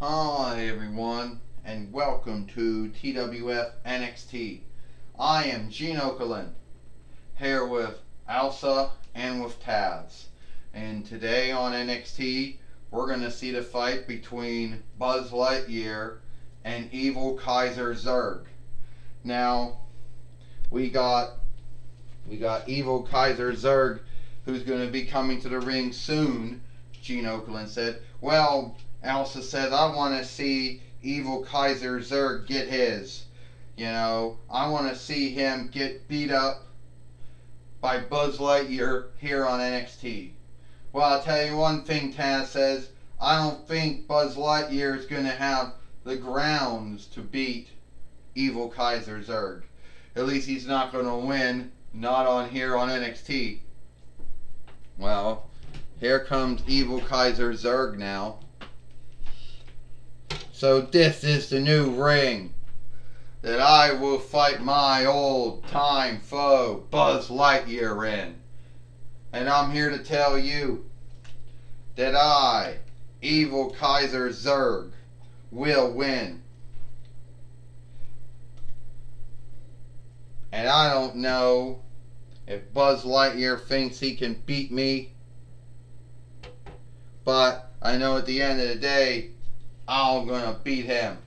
Hi everyone, and welcome to TWF NXT. I am Gene Okerlund, here with Elsa and with Taz. And today on NXT, we're going to see the fight between Buzz Lightyear and Evil Kaiser Zurg. Now, we got Evil Kaiser Zurg, who's going to be coming to the ring soon, Gene Okerlund said. Well, Elsa says, I want to see Evil Kaiser Zurg get his. You know, I want to see him get beat up by Buzz Lightyear here on NXT. Well, I'll tell you one thing, Taz says, I don't think Buzz Lightyear is going to have the grounds to beat Evil Kaiser Zurg. At least he's not going to win, not on here on NXT. Well, here comes Evil Kaiser Zurg now. So this is the new ring that I will fight my old time foe Buzz Lightyear in. And I'm here to tell you that I, Evil Kaiser Zurg, will win. And I don't know if Buzz Lightyear thinks he can beat me, but I know at the end of the day, I'm gonna beat him.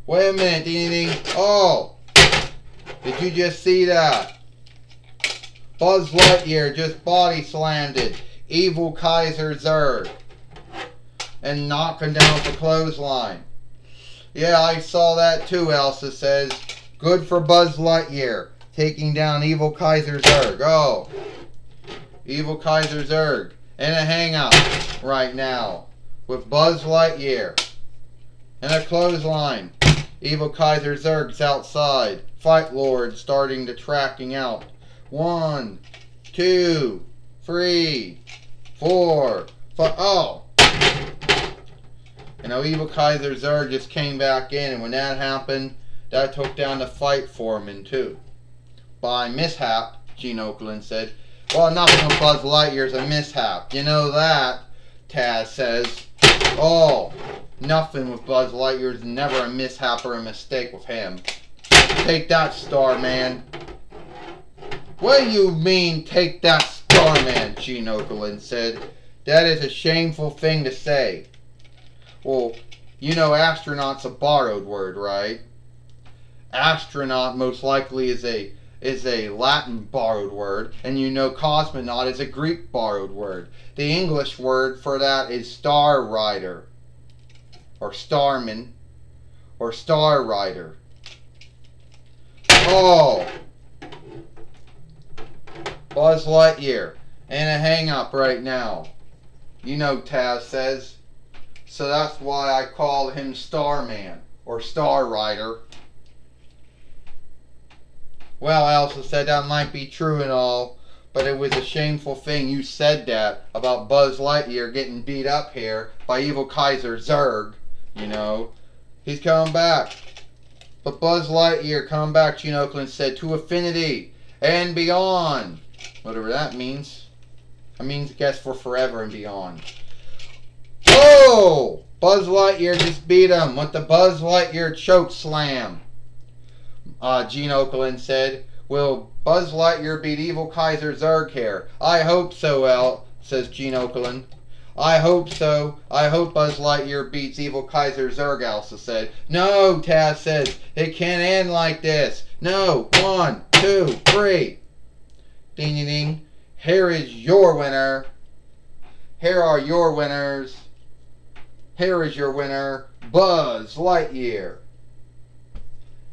Wait a minute, ding ding ding. Oh! Did you just see that? Buzz Lightyear just body slammed it. Evil Kaiser Zurg. And knocked him down with the clothesline. Yeah, I saw that too, Elsa says. Good for Buzz Lightyear. Taking down Evil Kaiser Zurg. Oh. Evil Kaiser Zurg. In a hangout right now. With Buzz Lightyear. And a clothesline. Evil Kaiser Zurg's outside. Fight Lord starting to tracking out. 1, 2, 3, 4, 5. Oh! You know, Evil Kaiser Zurg just came back in, and when that happened, that took down the Fight Foreman too. By mishap, Gene Okerlund said. Well, nothing with Buzz Lightyear's a mishap. You know that, Taz says. Oh, nothing with Buzz Lightyear's never a mishap or a mistake with him. Take that, Starman. What do you mean, take that, Starman? Gene Okerlund said. That is a shameful thing to say. Well, you know astronaut's a borrowed word, right? Astronaut most likely is a Latin borrowed word, and you know cosmonaut is a Greek borrowed word. The English word for that is star rider, or starman, or star rider. Oh! Buzz Lightyear in a hang-up right now. You know Taz says. So that's why I call him Starman, or Star Rider. Well, Elsa said that might be true and all, but it was a shameful thing you said that about Buzz Lightyear getting beat up here by Evil Kaiser Zurg. You know, he's coming back. But Buzz Lightyear coming back, Gene Okerlund said, to infinity and beyond. Whatever that means. That means, I guess, for forever and beyond. Oh! Buzz Lightyear just beat him with the Buzz Lightyear choke slam. Gene Okerlund said, will Buzz Lightyear beat Evil Kaiser Zurg here? I hope so, says Gene Okerlund. I hope so. I hope Buzz Lightyear beats Evil Kaiser Zurg, Elsa said. No, Taz says, it can't end like this. No, 1, 2, 3. Ding ding ding. Here is your winner. Here are your winners. Here is your winner, Buzz Lightyear.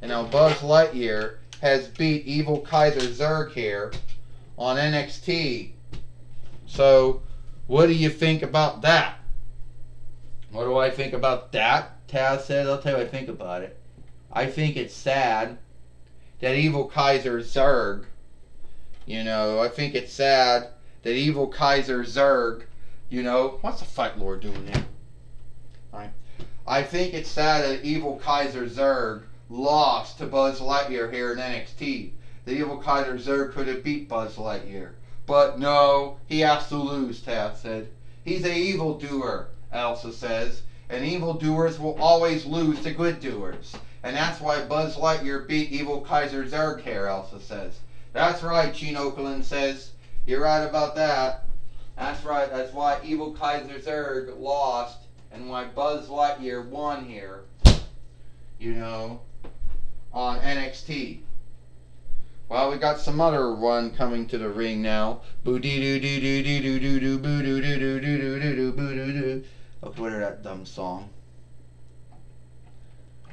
And now Buzz Lightyear has beat Evil Kaiser Zurg here on NXT. So, what do you think about that? What do I think about that? Taz says, I'll tell you what I think about it. I think it's sad that Evil Kaiser Zurg, you know, I think it's sad that Evil Kaiser Zurg, you know, what's the Fight Lord doing there? Alright. I think it's sad that Evil Kaiser Zurg lost to Buzz Lightyear here in NXT. The Evil Kaiser Zurg could have beat Buzz Lightyear. But no, he has to lose, Taz said. He's a evildoer, Elsa says. And evildoers will always lose to good doers. And that's why Buzz Lightyear beat evil Kaiser Zurg here, Elsa says. That's right, Gene Okerlund says. You're right about that. That's right, that's why evil Kaiser Zurg lost and why Buzz Lightyear won here. You know, on NXT. Well, we got some other one coming to the ring now. Whatever that dumb song.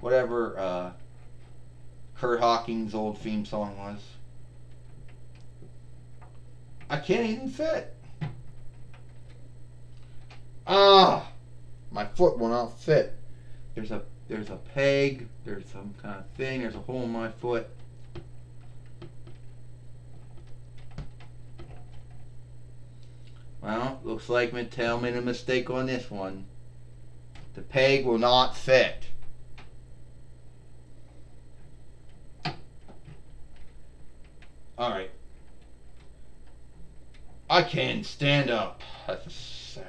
Whatever Curt Hawkins' old theme song was. I can't even fit. Ah, my foot will not fit. There's a peg. There's some kind of thing. There's a hole in my foot. Well, looks like Mattel made a mistake on this one. The peg will not fit. Alright. I can't stand up. That's sad.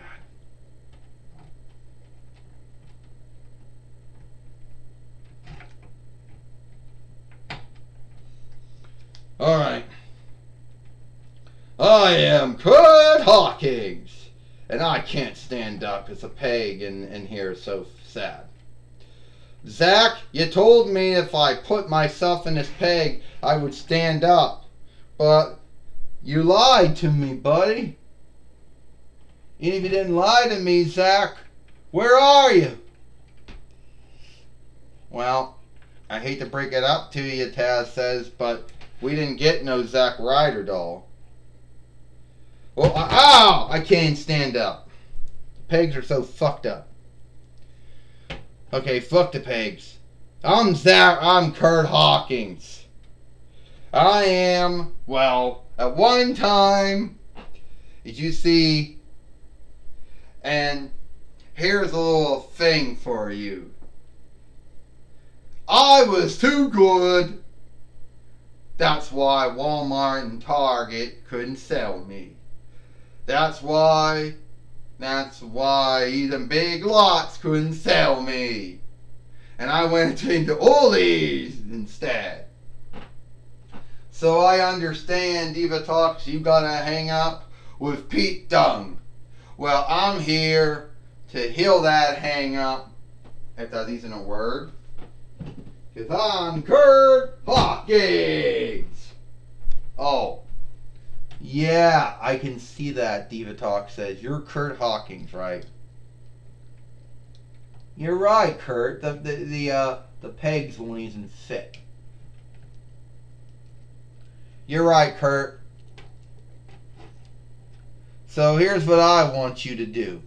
Alright. I am Curt Hawkins, and I can't stand up. It's a peg in here, so sad. Zach, you told me if I put myself in this peg, I would stand up. But you lied to me, buddy. Even if you didn't lie to me, Zach, where are you? Well, I hate to break it up to you, Taz says, but we didn't get no Zack Ryder doll. Well, ow! I can't stand up. The pegs are so fucked up. Okay, fuck the pegs. I'm Curt Hawkins. I am, well, at one time, as you see, and here's a little thing for you. I was too good. That's why Walmart and Target couldn't sell me. That's why even Big Lots couldn't sell me. And I went into Ollie's instead. So I understand, Divatox, you gotta hang up with Pete Dunne. Well, I'm here to heal that hang up, if that isn't a word. Because I'm Curt Hawkins. Oh. Yeah, I can see that, Divatox says. You're Curt Hawkins, right? You're right, Curt. The pegs won't even fit. You're right, Curt. So here's what I want you to do.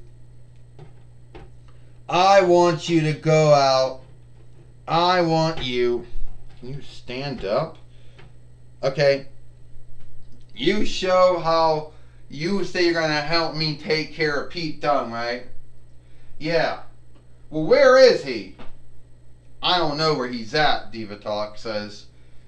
I want you to go out. I want you... Can you stand up? Okay. You show how you say you're going to help me take care of Pete Dunne, right? Yeah. Well, where is he? I don't know where he's at, Divatox says.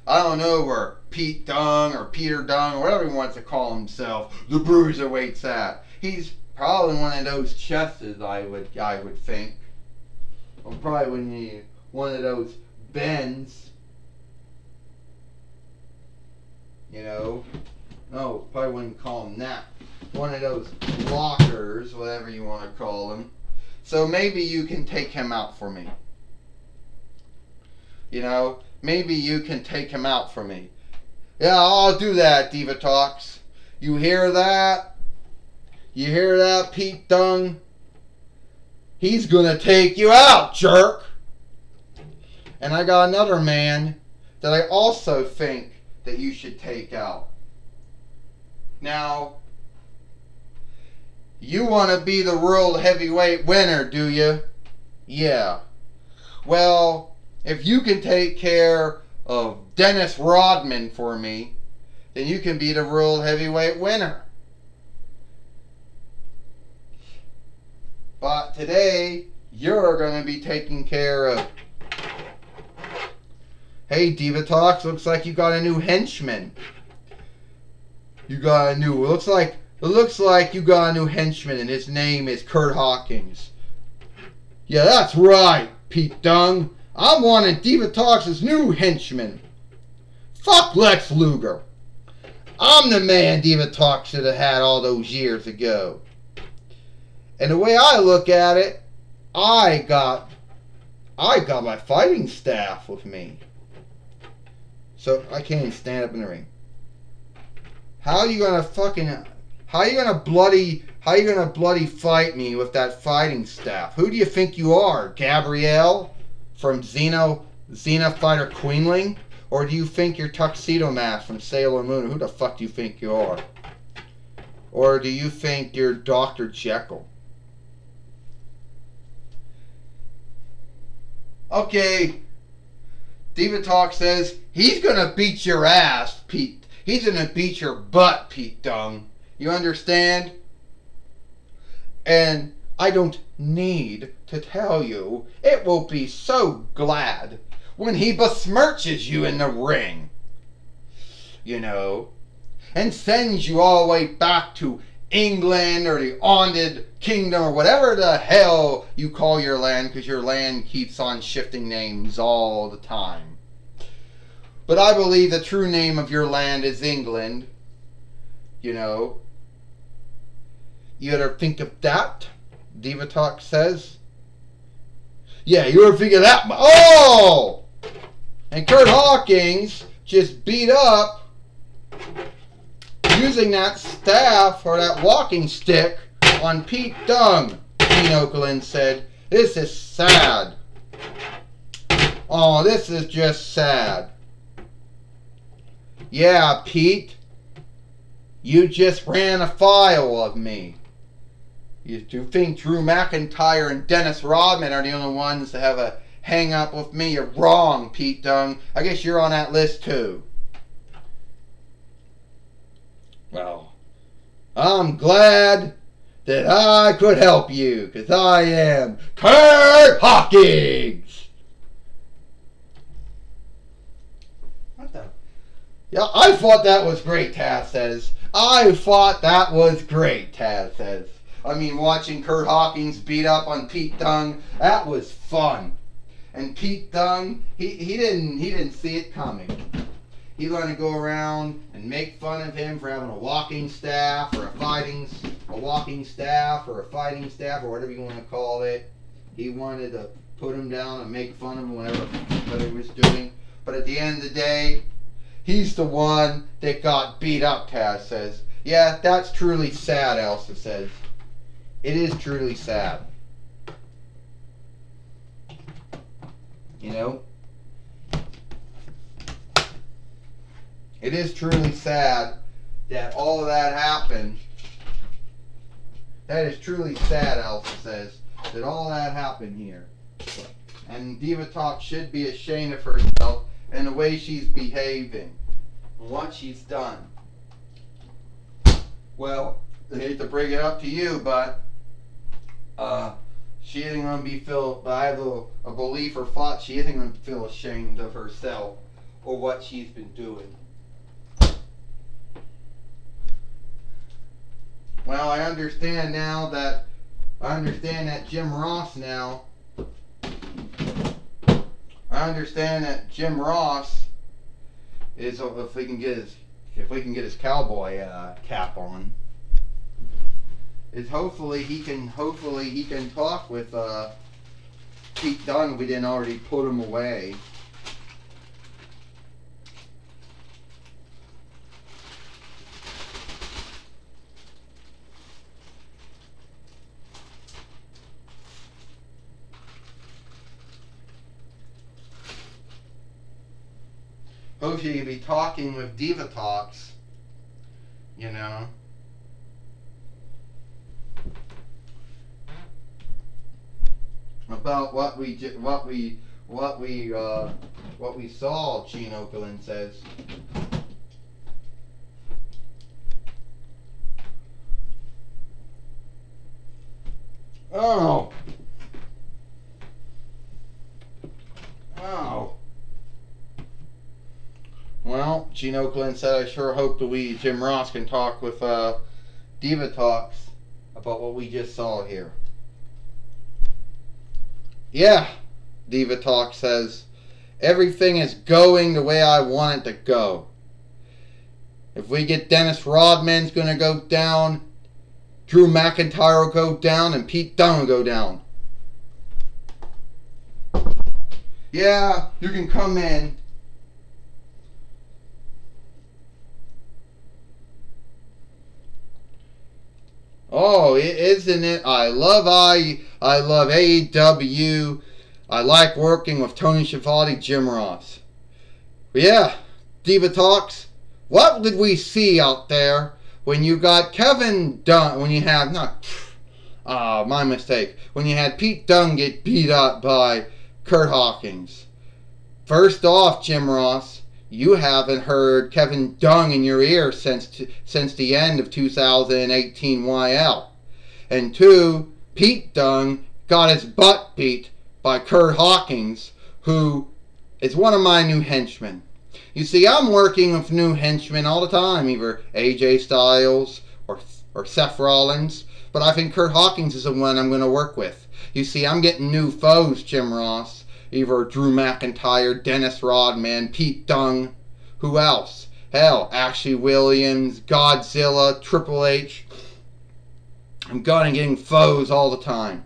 I don't know where Pete Dunne or Peter Dunne or whatever he wants to call himself, the bruiserweight's at. He's probably one of those chests, I would think. Or probably one of those bends. You know? No, probably wouldn't call him that. One of those lockers, whatever you want to call them. So maybe you can take him out for me. You know, maybe you can take him out for me. Yeah, I'll do that, Divatox. You hear that? You hear that, Pete Dunne? He's gonna take you out, jerk! And I got another man that I also think that you should take out. Now, you want to be the world heavyweight winner, do you? Yeah. Well, if you can take care of Dennis Rodman for me, then you can be the world heavyweight winner. But today, you're going to be taking care of... Hey, Divatox, looks like you got a new henchman. You got a new... It looks like you got a new henchman, and his name is Curt Hawkins. Yeah, that's right, Pete Dunne. I'm one of Divatox's new henchmen. Fuck Lex Luger. I'm the man Divatox should have had all those years ago. And the way I look at it, I got my fighting staff with me. So I can't even stand up in the ring. How you gonna bloody fight me with that fighting staff? Who do you think you are? Gabrielle from Xena Fighter Queenling? Or do you think you're Tuxedo Mask from Sailor Moon? Who the fuck do you think you are? Or do you think you're Dr. Jekyll? Okay, Divatox says he's gonna beat your ass, Pete. He's gonna beat your butt, Pete Dunne. You understand? And I don't need to tell you, it will be so glad when he besmirches you in the ring. You know, and sends you all the way back to England or the Haunted Kingdom or whatever the hell you call your land, because your land keeps on shifting names all the time. But I believe the true name of your land is England. You know, you ever think of that? Divatox says. Yeah, you ever think of that? Oh! And Curt Hawkins just beat up using that staff or that walking stick on Pete Dunne. Gene Okerlund said, "This is sad. Oh, this is just sad. Yeah, Pete, you just ran afoul of me. You think Drew McIntyre and Dennis Rodman are the only ones that have a hang up with me? You're wrong, Pete Dunne. I guess you're on that list too." Well, I'm glad that I could help you, because I am Curt Hawkins. What the? Yeah, I thought that was great, Taz says. I thought that was great, Taz says. I mean, watching Curt Hawkins beat up on Pete Dunne, that was fun. And Pete Dunne, he didn't see it coming. He's going to go around and make fun of him for having a walking staff or a fighting staff or whatever you want to call it. He wanted to put him down and make fun of him, whatever he was doing. But at the end of the day, he's the one that got beat up, Taz says. Yeah, that's truly sad, Elsa says. It is truly sad. You know? It is truly sad that all of that happened. That is truly sad, Elsa says, that all that happened here. And Divatox should be ashamed of herself and the way she's behaving and what she's done. Well, I hate to bring it up to you, but she isn't going to be I have a belief or thought she isn't going to feel ashamed of herself or what she's been doing. Well, I understand that Jim Ross now. I understand that Jim Ross is, if we can get his cowboy cap on, is hopefully he can talk with Pete Dunne if we didn't already put him away. Hopefully you'll be talking with Divatox, you know. About what we saw, Gene Okerlund says. Oh. Oh. Well, Gene Okerlund said, I sure hope that Jim Ross can talk with Divatox about what we just saw here. Yeah, Divatox says, everything is going the way I want it to go. If we get Dennis Rodman's going to go down, Drew McIntyre will go down, and Pete Dunne will go down. Yeah, you can come in. Oh, isn't it? I love AEW. I like working with Tony Schiavone, Jim Ross. But yeah, Divatox, what did we see out there when you got Kevin Dunn, when you had, my mistake, when you had Pete Dunne get beat up by Curt Hawkins? First off, Jim Ross, you haven't heard Kevin Dunn in your ear since the end of 2018 YL. And two, Pete Dunne got his butt beat by Curt Hawkins, who is one of my new henchmen. You see, I'm working with new henchmen all the time, either AJ Styles or Seth Rollins, but I think Curt Hawkins is the one I'm going to work with. You see, I'm getting new foes, Jim Ross. Either Drew McIntyre, Dennis Rodman, Pete Dunne, who else? Hell, Ashley Williams, Godzilla, Triple H. I'm getting foes all the time.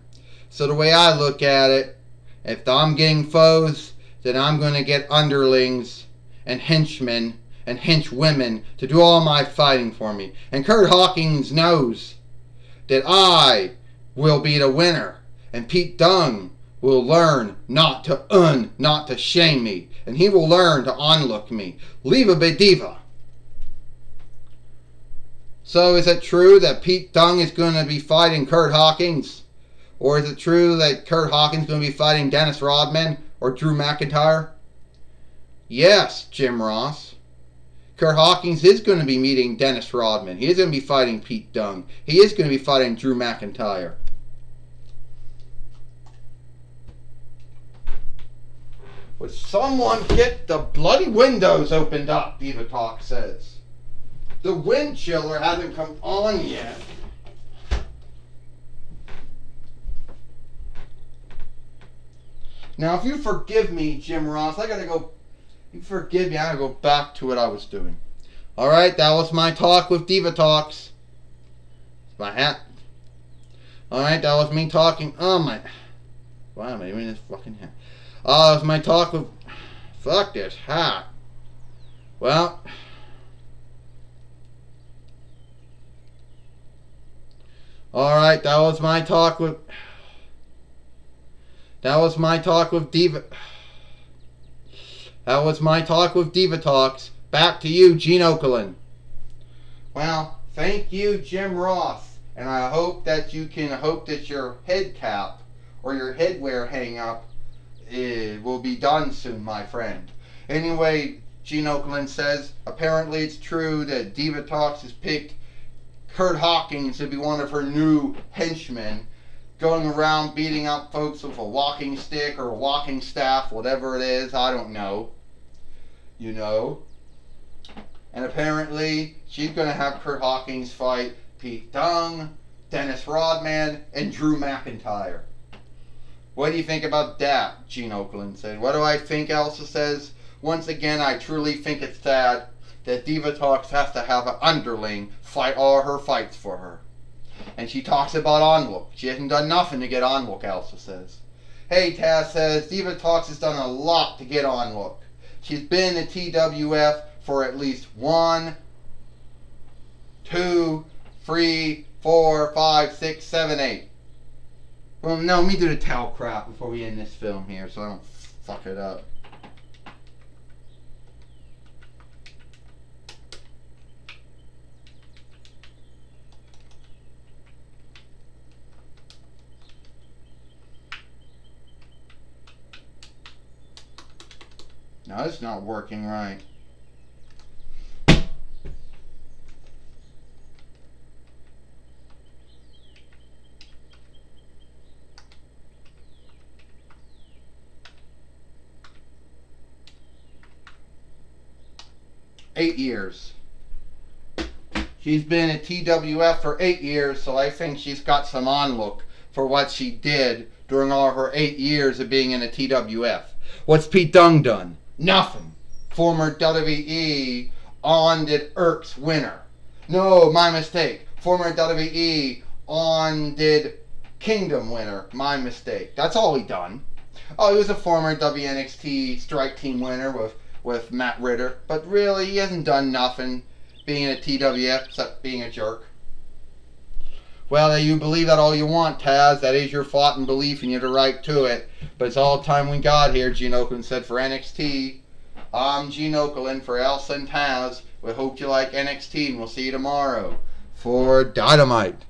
So the way I look at it, if I'm getting foes, then I'm going to get underlings and henchmen and henchwomen to do all my fighting for me. And Curt Hawkins knows that I will be the winner. And Pete Dunne will learn not to shame me. And he will learn to onlook me. Leave a bit diva. So is it true that Pete Dunne is going to be fighting Curt Hawkins? Or is it true that Curt Hawkins is going to be fighting Dennis Rodman or Drew McIntyre? Yes, Jim Ross. Curt Hawkins is going to be meeting Dennis Rodman. He is going to be fighting Pete Dunne. He is going to be fighting Drew McIntyre. Would someone get the bloody windows opened up, Divatox says. The wind chiller hasn't come on yet. Now, if you forgive me, Jim Ross, I gotta go back to what I was doing. Alright, that was my talk with Divatox. My hat. Alright, that was me talking. Oh my. Why am I doing this fucking hat? That was my talk with. Fuck this hat. Well. Alright, that was my talk with. That was my talk with Divatox. Back to you, Gene Okerlund. Well, thank you, Jim Ross. And I hope that your head cap or your headwear hang up will be done soon, my friend. Anyway, Gene Okerlund says, apparently it's true that Divatox has picked Curt Hawkins to be one of her new henchmen, going around beating up folks with a walking stick or a walking staff, whatever it is, I don't know. You know. And apparently, she's going to have Curt Hawkins fight Pete Dunne, Dennis Rodman, and Drew McIntyre. What do you think about that? Gene Okerlund said. What do I think? Elsa says. Once again, I truly think it's sad that Divatox has to have an underling fight all her fights for her. And she talks about onlook. She hasn't done nothing to get onlook, Elsa says. Hey, Taz says, Divatox has done a lot to get onlook. She's been in TWF for at least 1, 2, 3, 4, 5, 6, 7, 8. Well, no, let me do the towel crap before we end this film here so I don't fuck it up. No, it's not working right. Eight years. She's been at TWF for 8 years, so I think she's got some onlook for what she did during all her 8 years of being in the TWF. What's Pete Dunne done? Nothing. Former WWE on did Irk's winner. No, my mistake. Former WWE on did Kingdom winner. My mistake. That's all he done. Oh, he was a former WNXT Strike Team winner with Matt Ritter. But really, he hasn't done nothing being in a TWF except being a jerk. Well, you believe that all you want, Taz. That is your thought and belief, and you have the right to it. But it's all the time we got here, Gene Okerlund said for NXT. I'm Gene Okerlund for Elsa and Taz. We hope you like NXT, and we'll see you tomorrow for Dynamite.